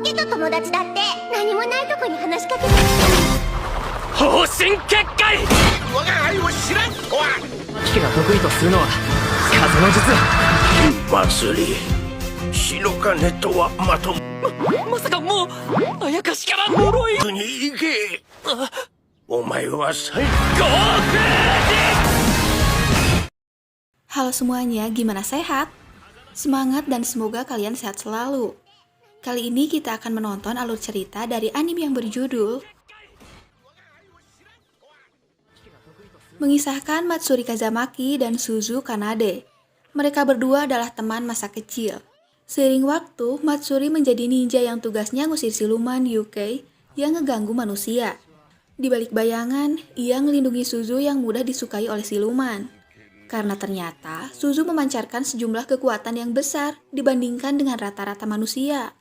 けと友達だって何もないとこに話しかけて方針決壊。我が輩を知らんとは。キキが得意とするのは風の術。祭り白金とはまとまさかもうあやかしから呪い。もに行け。お前は最後。Halo semuanya, gimana sehat? Semangat dan semoga kalian sehat selalu. Kali ini kita akan menonton alur cerita dari anime yang berjudul mengisahkan Matsuri Kazamaki dan Suzu Kanade. Mereka berdua adalah teman masa kecil. Seiring waktu, Matsuri menjadi ninja yang tugasnya ngusir siluman UK yang ngeganggu manusia. Di balik bayangan, ia melindungi Suzu yang mudah disukai oleh siluman. Karena ternyata Suzu memancarkan sejumlah kekuatan yang besar dibandingkan dengan rata-rata manusia.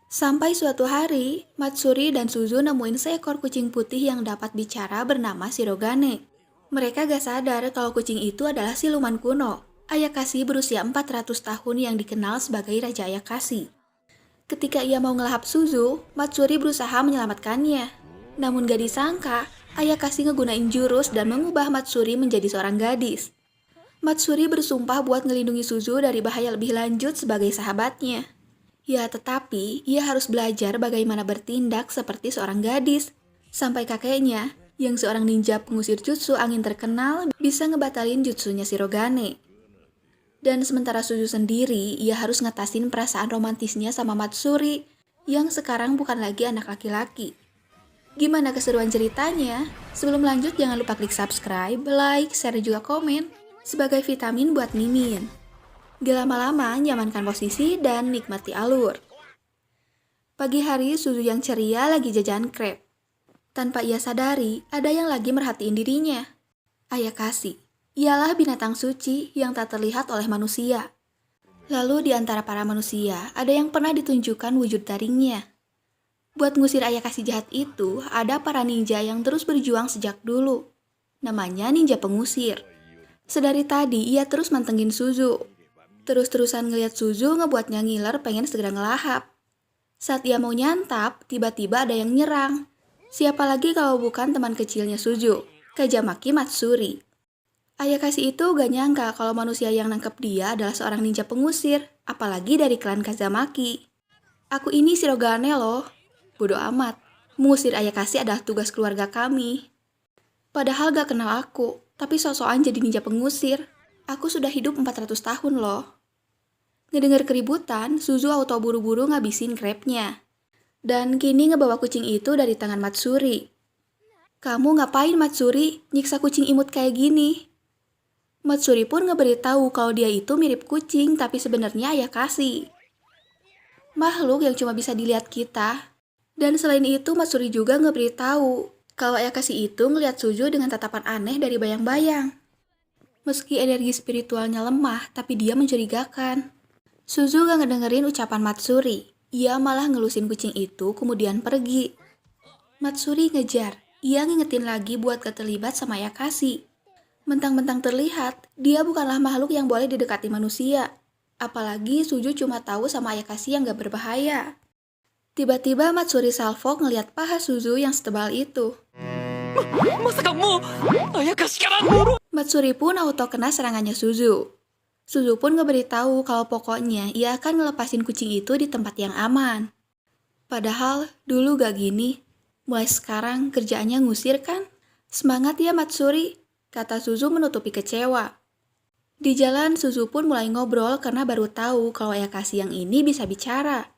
Sampai suatu hari, Matsuri dan Suzu nemuin seekor kucing putih yang dapat bicara bernama Shirogane. Mereka gak sadar kalau kucing itu adalah siluman kuno, Ayakashi berusia 400 tahun yang dikenal sebagai Raja Ayakashi. Ketika ia mau ngelahap Suzu, Matsuri berusaha menyelamatkannya. Namun gak disangka, Ayakashi ngegunain jurus dan mengubah Matsuri menjadi seorang gadis. Matsuri bersumpah buat ngelindungi Suzu dari bahaya lebih lanjut sebagai sahabatnya. Ya, tetapi ia harus belajar bagaimana bertindak seperti seorang gadis. Sampai kakeknya, yang seorang ninja pengusir jutsu angin terkenal, bisa ngebatalin jutsunya Shirogane. Dan sementara Suzu sendiri, ia harus ngatasin perasaan romantisnya sama Matsuri, yang sekarang bukan lagi anak laki-laki. Gimana keseruan ceritanya? Sebelum lanjut, jangan lupa klik subscribe, like, share, juga komen, sebagai vitamin buat Mimin. Gak lama-lama, nyamankan posisi dan nikmati alur. Pagi hari, Suzu yang ceria lagi jajan krep. Tanpa ia sadari, ada yang lagi merhatiin dirinya. Ayakashi, ialah binatang suci yang tak terlihat oleh manusia. Lalu di antara para manusia, ada yang pernah ditunjukkan wujud taringnya. Buat ngusir Ayakashi jahat itu, ada para ninja yang terus berjuang sejak dulu. Namanya ninja pengusir. Sedari tadi, ia terus mantengin Suzu. Terus-terusan ngeliat Suzu ngebuatnya ngiler pengen segera ngelahap. Saat ia mau nyantap, tiba-tiba ada yang nyerang. Siapa lagi kalau bukan teman kecilnya Suzu, Kazamaki Matsuri. Ayakashi itu gak nyangka kalau manusia yang nangkep dia adalah seorang ninja pengusir, apalagi dari klan Kazamaki. Aku ini Shirogane loh. Bodoh amat, mengusir Ayakashi adalah tugas keluarga kami. Padahal gak kenal aku, tapi sok-sokan jadi ninja pengusir. Aku sudah hidup 400 tahun loh. Ngedenger keributan, Suzu auto buru-buru ngabisin krepnya. Dan kini ngebawa kucing itu dari tangan Matsuri. Kamu ngapain Matsuri, nyiksa kucing imut kayak gini? Matsuri pun ngeberitahu kalau dia itu mirip kucing tapi sebenarnya Ayakashi. Makhluk yang cuma bisa dilihat kita. Dan selain itu Matsuri juga ngeberitahu kalau Ayakashi itu ngelihat Suzu dengan tatapan aneh dari bayang-bayang. Meski energi spiritualnya lemah, tapi dia mencurigakan. Suzu gak ngedengerin ucapan Matsuri. Ia malah ngelusin kucing itu kemudian pergi. Matsuri ngejar. Ia ngingetin lagi buat gak terlibat sama Ayakashi. Mentang-mentang terlihat, dia bukanlah makhluk yang boleh didekati manusia. Apalagi Suzu cuma tahu sama Ayakashi yang gak berbahaya. Tiba-tiba Matsuri salvo ngeliat paha Suzu yang setebal itu. Masakah mo Ayakashi kara nuru. Matsuri pun auto kena serangannya Suzu. Suzu pun ngeberitahu kalau pokoknya ia akan ngelepasin kucing itu di tempat yang aman. Padahal dulu gak gini. Mulai sekarang kerjaannya ngusir kan? Semangat ya Matsuri, kata Suzu menutupi kecewa. Di jalan Suzu pun mulai ngobrol karena baru tahu kalau Ayakashi yang ini bisa bicara.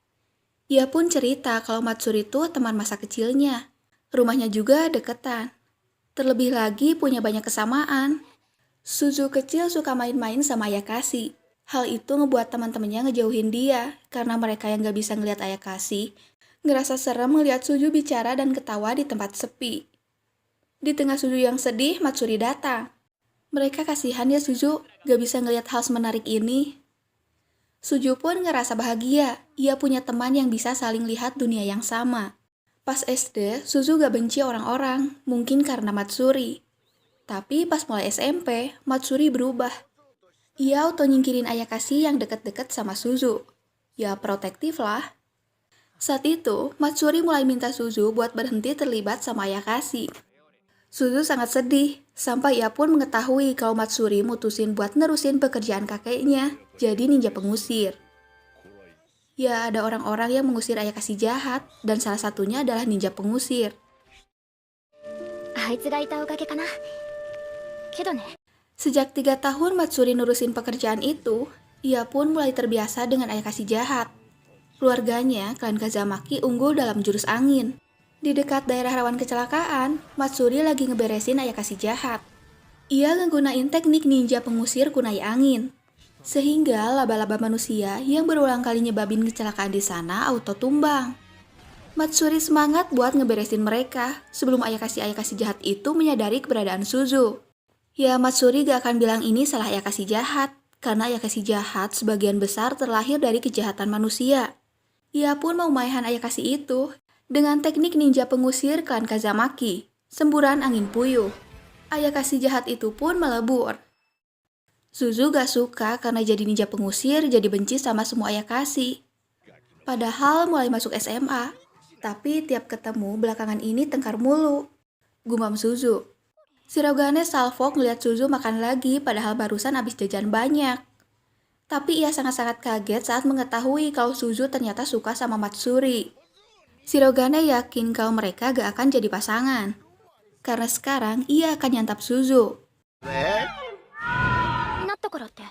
Ia pun cerita kalau Matsuri itu teman masa kecilnya. Rumahnya juga deketan. Terlebih lagi punya banyak kesamaan. Suzu kecil suka main-main sama Ayakashi. Hal itu ngebuat teman-temannya ngejauhin dia karena mereka yang gak bisa ngeliat Ayakashi ngerasa serem ngeliat Suzu bicara dan ketawa di tempat sepi. Di tengah Suzu yang sedih, Matsuri datang. Mereka kasihan ya Suzu, gak bisa ngeliat hal semenarik ini. Suzu pun ngerasa bahagia, ia punya teman yang bisa saling lihat dunia yang sama. Pas SD, Suzu gak benci orang-orang, mungkin karena Matsuri. Tapi pas mulai SMP, Matsuri berubah. Ia auto nyingkirin Ayakashi yang deket-deket sama Suzu. Ya protektif lah. Saat itu, Matsuri mulai minta Suzu buat berhenti terlibat sama Ayakashi. Suzu sangat sedih, sampai ia pun mengetahui kalau Matsuri mutusin buat nerusin pekerjaan kakeknya, jadi ninja pengusir. Ya, ada orang-orang yang mengusir Ayakashi jahat, dan salah satunya adalah ninja pengusir. あいつがいたおかげかな。けどね。 Sejak 3 tahun Matsuri nurusin pekerjaan itu, ia pun mulai terbiasa dengan Ayakashi jahat. Keluarganya, klan Kazamaki, unggul dalam jurus angin. Di dekat daerah rawan kecelakaan, Matsuri lagi ngeberesin Ayakashi jahat. Ia ngegunain teknik ninja pengusir kunai angin, sehingga laba-laba manusia yang berulang kali nyebabin kecelakaan di sana auto tumbang. Matsuri semangat buat ngeberesin mereka sebelum Ayakashi jahat itu menyadari keberadaan Suzu. Ya, Matsuri gak akan bilang ini salah Ayakashi jahat, karena Ayakashi jahat sebagian besar terlahir dari kejahatan manusia. Ia pun mau maihan Ayakashi itu dengan teknik ninja pengusir klan Kazamaki, semburan angin puyuh. Ayakashi jahat itu pun melebur. Suzu gak suka karena jadi ninja pengusir jadi benci sama semua Ayakashi. Padahal mulai masuk SMA, tapi tiap ketemu belakangan ini tengkar mulu. Gumam Suzu. Shirogane salfok ngeliat Suzu makan lagi padahal barusan habis jajan banyak. Tapi ia sangat-sangat kaget saat mengetahui kalau Suzu ternyata suka sama Matsuri. Shirogane yakin kalau mereka gak akan jadi pasangan. Karena sekarang ia akan nyantap Suzu. なったからって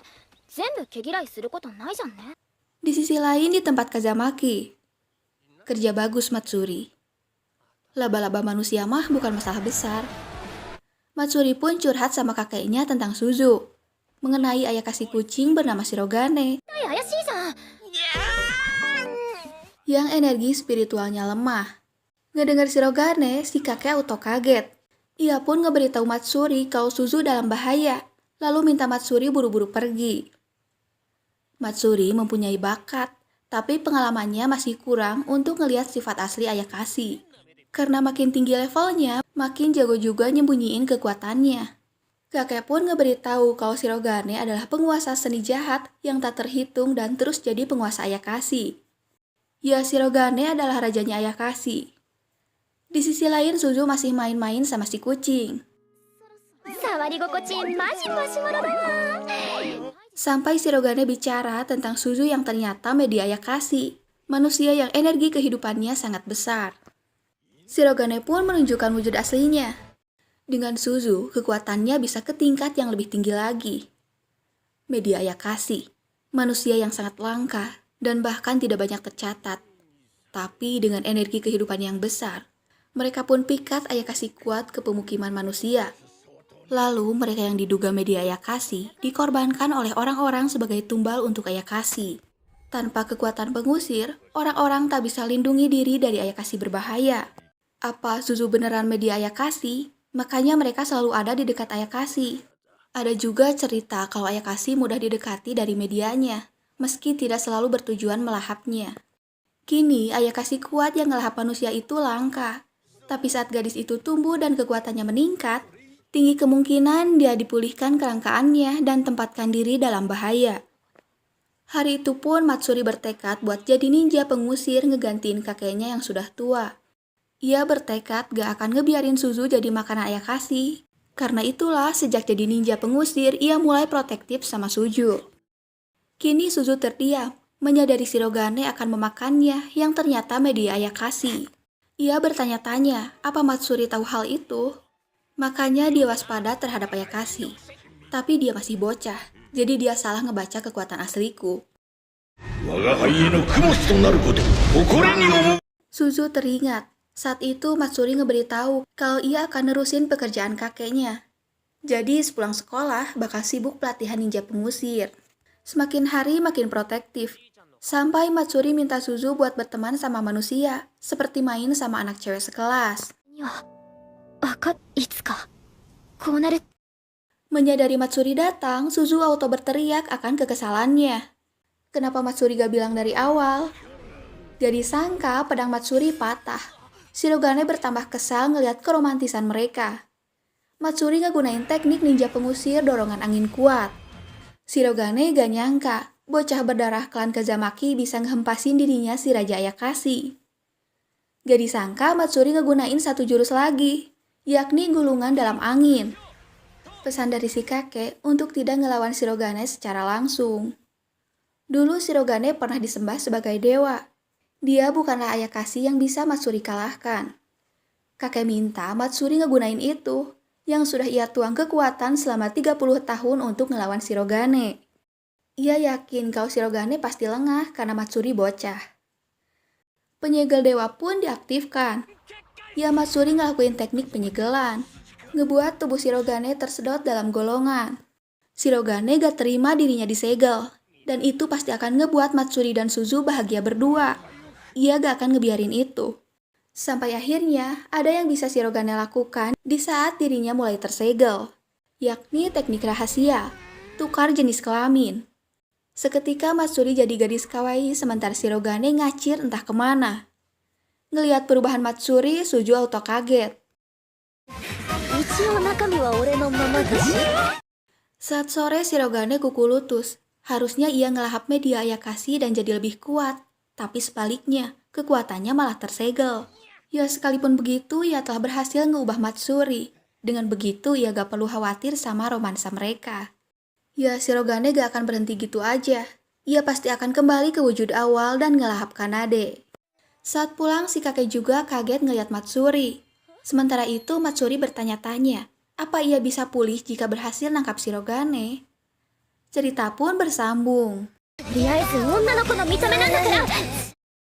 全部毛嫌いすることないじゃんね。 Di sisi lain di tempat Kazamaki. Kerja bagus Matsuri. Laba-laba manusia mah bukan masalah besar. Matsuri pun curhat sama kakeknya tentang Suzu, mengenai Ayakashi kucing bernama Shirogane, 怪しいじゃん。 yang energi spiritualnya lemah. Ngedengar Shirogane, si kakek auto kaget. Ia pun ngeberitahu Matsuri kalau Suzu dalam bahaya, lalu minta Matsuri buru-buru pergi. Matsuri mempunyai bakat, tapi pengalamannya masih kurang untuk ngelihat sifat asli Ayakashi. Karena makin tinggi levelnya, makin jago juga nyembunyiin kekuatannya. Kakek pun ngeberitahu kalau Shirogane adalah penguasa seni jahat yang tak terhitung dan terus jadi penguasa Ayakashi. Ya, Shirogane adalah rajanya Ayakashi. Di sisi lain, Suzu masih main-main sama si kucing. 触り心地マシマシマロだわ。 Sampai Shirogane bicara tentang Suzu yang ternyata media Ayakashi, manusia yang energi kehidupannya sangat besar. Shirogane pun menunjukkan wujud aslinya. Dengan Suzu, kekuatannya bisa ke tingkat yang lebih tinggi lagi. Media Ayakashi, manusia yang sangat langka dan bahkan tidak banyak tercatat. Tapi dengan energi kehidupan yang besar, mereka pun pikat Ayakashi kuat ke pemukiman manusia. Lalu mereka yang diduga media Ayakashi dikorbankan oleh orang-orang sebagai tumbal untuk Ayakashi. Tanpa kekuatan pengusir, orang-orang tak bisa lindungi diri dari Ayakashi berbahaya. Apa Suzu beneran media Ayakashi? Makanya mereka selalu ada di dekat Ayakashi. Ada juga cerita kalau Ayakashi mudah didekati dari medianya, meski tidak selalu bertujuan melahapnya. Kini Ayakashi kuat yang ngelahap manusia itu langka. Tapi saat gadis itu tumbuh dan kekuatannya meningkat, tinggi kemungkinan dia dipulihkan kelangkaannya dan tempatkan diri dalam bahaya. Hari itu pun Matsuri bertekad buat jadi ninja pengusir ngegantiin kakeknya yang sudah tua. Ia bertekad gak akan ngebiarin Suzu jadi makanan Ayakashi. Karena itulah sejak jadi ninja pengusir ia mulai protektif sama Suzu. Kini Suzu terdiam, menyadari Shirogane akan memakannya yang ternyata media Ayakashi. Ia bertanya-tanya apa Matsuri tahu hal itu. Makanya dia waspada terhadap Ayakashi. Tapi dia masih bocah, jadi dia salah ngebaca kekuatan asliku. Suzu teringat, saat itu Matsuri ngeberitahu kalau ia akan nerusin pekerjaan kakeknya. Jadi sepulang sekolah bakal sibuk pelatihan ninja pengusir. Semakin hari makin protektif. Sampai Matsuri minta Suzu buat berteman sama manusia, seperti main sama anak cewek sekelas. Menyadari Matsuri datang, Suzu auto berteriak akan kekesalannya. Kenapa Matsuri gak bilang dari awal? Gak disangka pedang Matsuri patah. Shirogane bertambah kesal ngelihat keromantisan mereka. Matsuri ngegunain teknik ninja pengusir dorongan angin kuat. Shirogane gak nyangka bocah berdarah klan Kazamaki bisa ngehempasin dirinya si Raja Ayakashi. Gak disangka Matsuri ngegunain satu jurus lagi, yakni gulungan dalam angin. Pesan dari si kakek untuk tidak ngelawan Shirogane secara langsung. Dulu Shirogane pernah disembah sebagai dewa. Dia bukanlah Ayakashi yang bisa Matsuri kalahkan. Kakek minta Matsuri ngegunain itu, yang sudah ia tuang kekuatan selama 30 tahun untuk ngelawan Shirogane. Ia yakin kalau Shirogane pasti lengah karena Matsuri bocah. Penyegel dewa pun diaktifkan. Ya Matsuri ngelakuin teknik penyegelan, ngebuat tubuh Shirogane tersedot dalam golongan. Shirogane gak terima dirinya disegel, dan itu pasti akan ngebuat Matsuri dan Suzu bahagia berdua. Ia gak akan ngebiarin itu. Sampai akhirnya ada yang bisa Shirogane lakukan di saat dirinya mulai tersegel, yakni teknik rahasia, tukar jenis kelamin. Seketika Matsuri jadi gadis kawaii sementara Shirogane ngacir entah kemana. Ngelihat perubahan Matsuri, Suzu auto kaget. Saat sore Shirogane kuku lutus. Harusnya ia ngelahap media Ayakashi dan jadi lebih kuat. Tapi sebaliknya, kekuatannya malah tersegel. Ya sekalipun begitu, ia telah berhasil ngeubah Matsuri. Dengan begitu, ia gak perlu khawatir sama romansa mereka. Ya Shirogane gak akan berhenti gitu aja. Ia pasti akan kembali ke wujud awal dan ngelahap Kanade. Saat pulang, si kakek juga kaget ngeliat Matsuri. Sementara itu, Matsuri bertanya-tanya, apa ia bisa pulih jika berhasil nangkap Shirogane? Cerita pun bersambung.